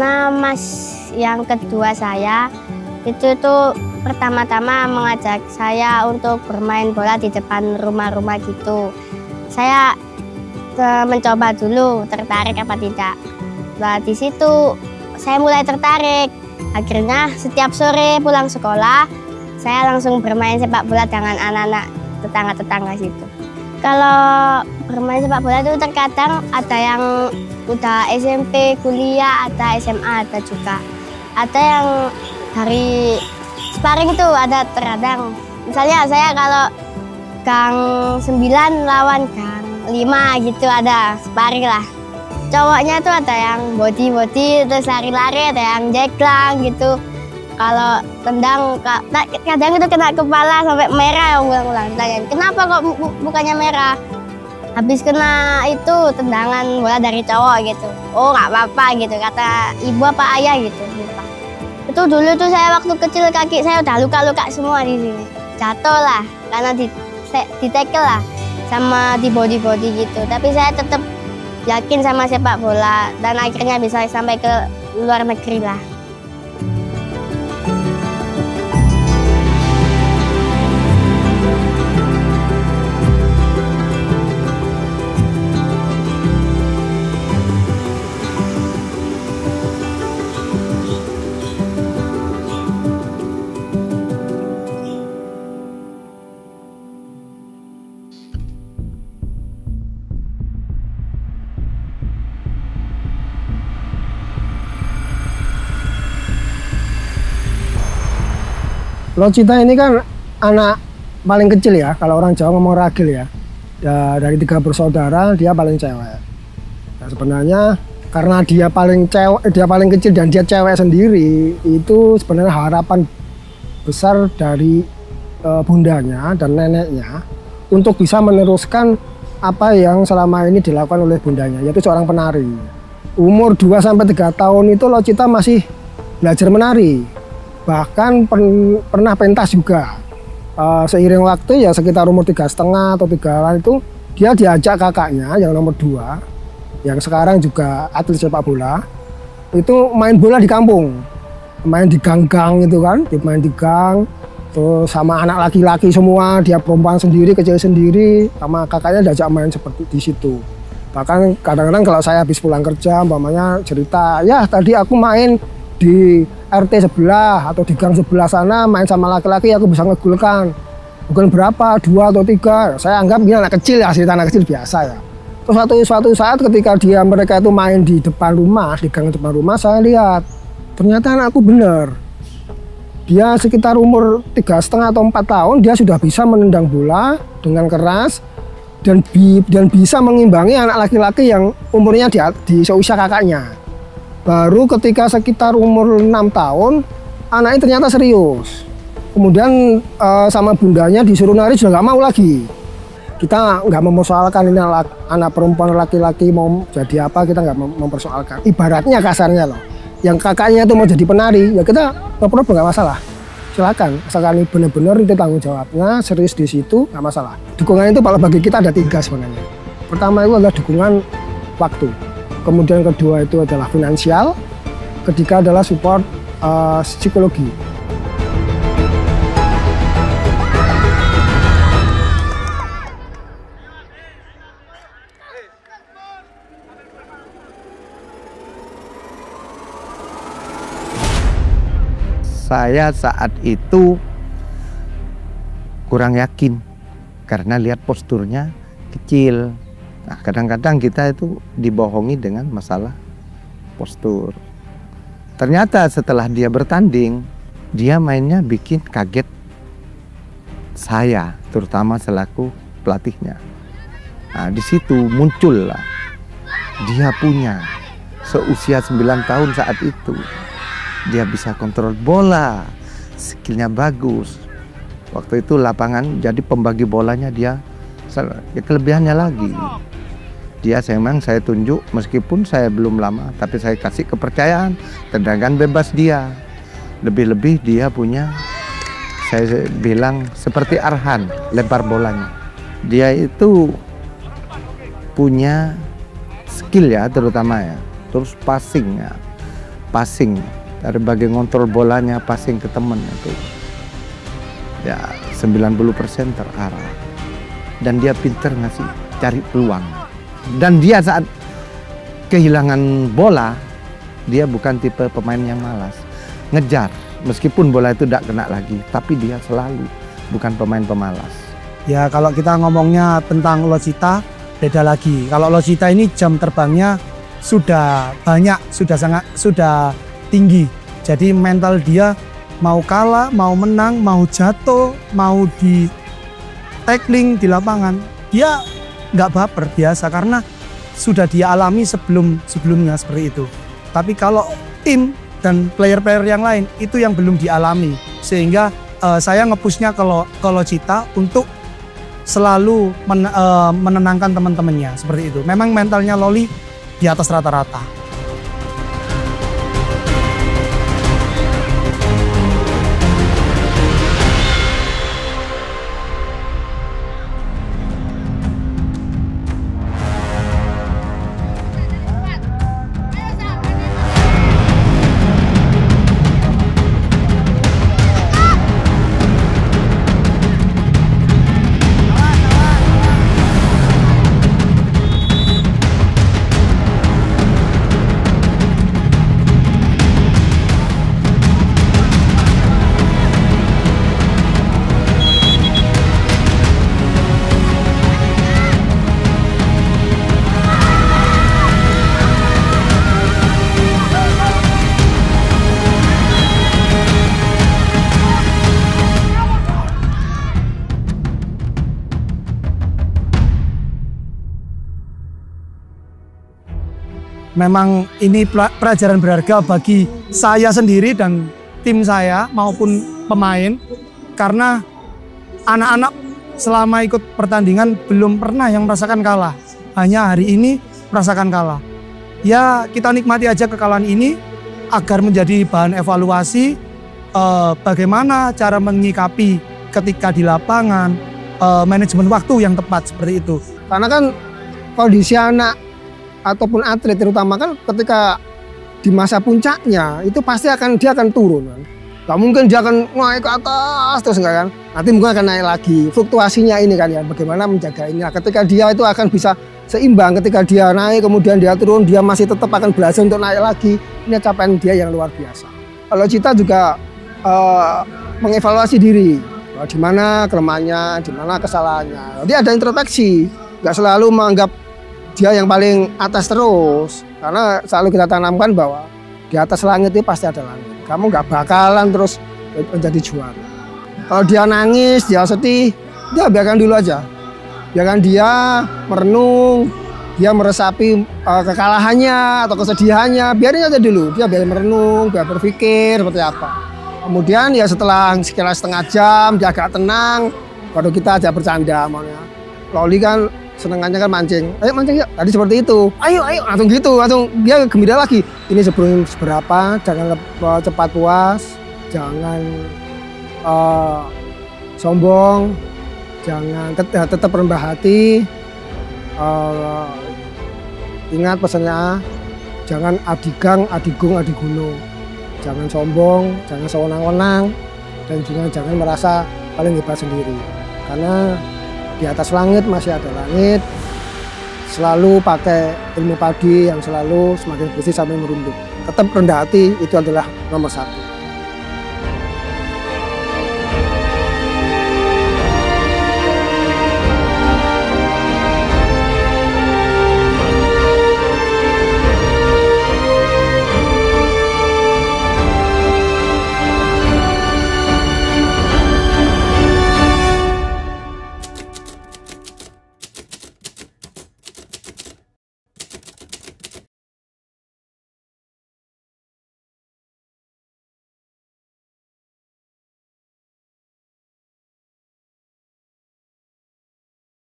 Karena mas yang kedua saya itu tuh pertama-tama mengajak saya untuk bermain bola di depan rumah-rumah gitu. Saya mencoba dulu tertarik apa tidak. Nah di situ saya mulai tertarik. Akhirnya setiap sore pulang sekolah saya langsung bermain sepak bola dengan anak-anak tetangga-tetangga situ. Kalau bermain sepak bola itu terkadang ada yang udah SMP, kuliah, ada SMA, ada juga. Ada yang dari sparring itu ada terkadang. Misalnya saya kalau gang 9 lawan gang 5 gitu ada sparring lah. Cowoknya tuh ada yang body, terus lari-lari, ada yang jeklang gitu. Kalau tendang, kadang itu kena kepala sampai merah, ulang-ulang ditanyain, kenapa kok mukanya merah? Habis kena itu tendangan bola dari cowok gitu. Oh nggak apa-apa gitu, kata ibu apa ayah gitu. Itu dulu tuh saya waktu kecil kaki saya udah luka-luka semua di sini. Jatuh lah, karena di tackle lah, sama di body gitu. Tapi saya tetap yakin sama sepak bola dan akhirnya bisa sampai ke luar negeri lah. Locita ini kan anak paling kecil ya, kalau orang Jawa ngomong ragil ya. Dari 3 bersaudara dia paling cewek. Nah, sebenarnya karena dia paling kecil dan dia cewek sendiri, itu sebenarnya harapan besar dari bundanya dan neneknya untuk bisa meneruskan apa yang selama ini dilakukan oleh bundanya, yaitu seorang penari. Umur 2-3 tahun itu Locita masih belajar menari. Bahkan pernah pentas juga. Seiring waktu ya sekitar umur 3,5 atau 3 itu dia diajak kakaknya yang nomor 2 yang sekarang juga atlet sepak bola itu main bola di kampung, main di gang-gang itu kan, main di gang, terus sama anak laki-laki semua, dia perempuan sendiri, kecil sendiri, sama kakaknya diajak main seperti di situ. Bahkan kadang-kadang kalau saya habis pulang kerja, umpamanya cerita, ya tadi aku main di RT sebelah atau di gang sebelah sana main sama laki-laki, aku bisa ngegulkan bukan berapa, 2 atau 3. Saya anggap ini anak kecil ya, cerita anak kecil biasa ya. Terus suatu saat ketika mereka itu main di depan rumah, di gang depan rumah, saya lihat ternyata anakku bener. Dia sekitar umur 3,5 atau 4 tahun dia sudah bisa menendang bola dengan keras dan bisa mengimbangi anak laki-laki yang umurnya di seusia kakaknya. Baru ketika sekitar umur 6 tahun, anaknya ternyata serius. Kemudian sama bundanya disuruh nari sudah nggak mau lagi. Kita nggak mempersoalkan ini anak perempuan laki-laki mau jadi apa, kita nggak mempersoalkan. Ibaratnya kasarnya loh, yang kakaknya itu mau jadi penari, ya kita nggak masalah. Silakan, asalkan benar-benar itu tanggung jawabnya, serius di situ, nggak masalah. Dukungan itu kalau bagi kita ada 3 sebenarnya. Pertama itu adalah dukungan waktu. Kemudian kedua itu adalah finansial, ketiga adalah support psikologi. Saya saat itu kurang yakin karena lihat posturnya kecil. Nah, kadang-kadang kita itu dibohongi dengan masalah postur. Ternyata setelah dia bertanding, dia mainnya bikin kaget saya, terutama selaku pelatihnya. Nah, di situ muncullah dia punya seusia 9 tahun saat itu. Dia bisa kontrol bola, skillnya bagus. Waktu itu lapangan jadi pembagi bolanya dia, ya kelebihannya lagi. Dia memang saya tunjuk meskipun saya belum lama, tapi saya kasih kepercayaan, tendangan bebas dia. Lebih-lebih dia punya, saya bilang seperti Arhan, lempar bolanya. Dia itu punya skill ya terutama ya, terus passingnya. passing, dari bagian ngontrol bolanya, passing ke temen itu ya 90% terarah. Dan dia pinter ngasih, cari peluang. Dan dia saat kehilangan bola, dia bukan tipe pemain yang malas, ngejar. Meskipun bola itu tidak kena lagi, tapi dia selalu bukan pemain pemalas. Ya kalau kita ngomongnya tentang Locita, beda lagi. Kalau Locita ini jam terbangnya sudah banyak, sudah tinggi. Jadi mental dia mau kalah, mau menang, mau jatuh, mau di tackling di lapangan, dia nggak baper, biasa, karena sudah dia alami sebelumnya seperti itu. Tapi kalau tim dan player-player yang lain itu yang belum dialami, sehingga saya nge-pushnya ke Locita untuk selalu menenangkan teman-temannya seperti itu. Memang mentalnya Loli di atas rata-rata. Memang ini pelajaran berharga bagi saya sendiri dan tim saya maupun pemain, karena anak-anak selama ikut pertandingan belum pernah yang merasakan kalah, hanya hari ini merasakan kalah. Ya kita nikmati aja kekalahan ini agar menjadi bahan evaluasi bagaimana cara menyikapi ketika di lapangan, manajemen waktu yang tepat seperti itu. Karena kan kondisi anak ataupun atlet terutama kan ketika di masa puncaknya itu pasti dia akan turun kan. Gak mungkin dia akan naik ke atas terus enggak kan. Nanti mungkin akan naik lagi. Fluktuasinya ini kan ya, bagaimana menjaga ini. Nah, ketika dia itu akan bisa seimbang, ketika dia naik kemudian dia turun, dia masih tetap akan belajar untuk naik lagi. Ini capaian dia yang luar biasa. Kalau Cita juga mengevaluasi diri, di mana kelemahannya, di mana kesalahannya. Jadi ada introspeksi, nggak selalu menganggap dia yang paling atas terus, karena selalu kita tanamkan bahwa di atas langit itu pasti ada langit. Kamu nggak bakalan terus menjadi juara. Kalau dia nangis, dia sedih, dia biarkan dulu aja. Biarkan dia merenung, dia meresapi kekalahannya atau kesedihannya, biarin aja dulu. Dia biar merenung, biar berpikir seperti apa. Kemudian ya setelah sekitar setengah jam, dia agak tenang, baru kita ajak bercanda. Loli kan senengannya kan mancing, ayo mancing yuk, tadi seperti itu, ayo langsung gitu, langsung dia gembira lagi. Ini seberapa, jangan cepat puas, jangan sombong, jangan tetap rendah hati, ingat pesannya, jangan adigang, adigung, adigunung, jangan sombong, jangan sewenang-wenang, dan juga jangan merasa paling hebat sendiri, karena di atas langit masih ada langit. Selalu pakai ilmu padi yang selalu semakin bersih sampai merunduk. Tetap rendah hati, itu adalah nomor 1.